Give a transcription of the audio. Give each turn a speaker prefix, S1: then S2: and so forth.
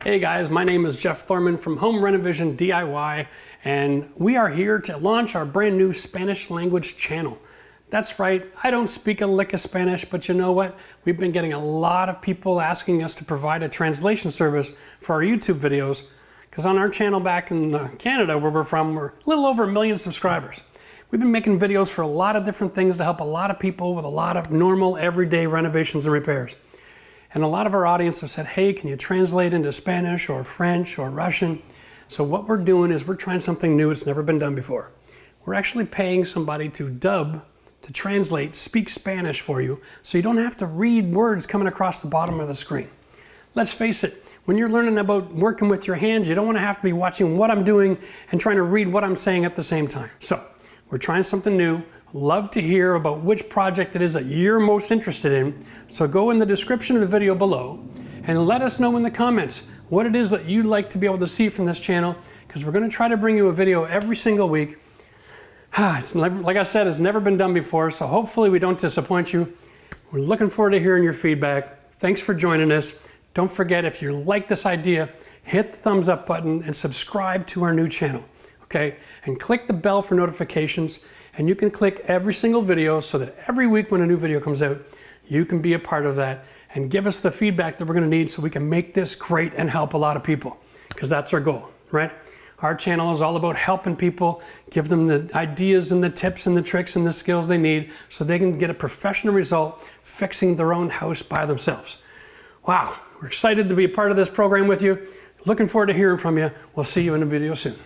S1: Hey guys, my name is Jeff Thorman from HomeRenoVision DIY, and we are here to launch our brand new Spanish language channel. That's right, I don't speak a lick of Spanish, but you know what? We've been getting a lot of people asking us to provide a translation service for our YouTube videos, because on our channel back in Canada, where we're from, we're a little over 1 million subscribers. We've been making videos for a lot of different things to help a lot of people with a lot of normal, everyday renovations and repairs. And a lot of our audience have said, hey, can you translate into Spanish or French or Russian? So what we're doing is we're trying something new. It's never been done before. We're actually paying somebody to dub, to translate, speak Spanish for you, so you don't have to read words coming across the bottom of the screen. Let's face it, when you're learning about working with your hands, you don't want to have to be watching what I'm doing and trying to read what I'm saying at the same time. So we're trying something new. Love to hear about which project it is that you're most interested in. So go in the description of the video below and let us know in the comments what it is that you'd like to be able to see from this channel, because we're going to try to bring you a video every single week. Like I said, it's never been done before, so hopefully we don't disappoint you. We're looking forward to hearing your feedback. Thanks for joining us. Don't forget, if you like this idea, hit the thumbs up button and subscribe to our new channel, okay? And click the bell for notifications. And you can click every single video so that every week when a new video comes out, you can be a part of that and give us the feedback that we're going to need so we can make this great and help a lot of people, because that's our goal, right? Our channel is all about helping people, give them the ideas and the tips and the tricks and the skills they need so they can get a professional result fixing their own house by themselves. Wow, we're excited to be a part of this program with you. Looking forward to hearing from you. We'll see you in a video soon.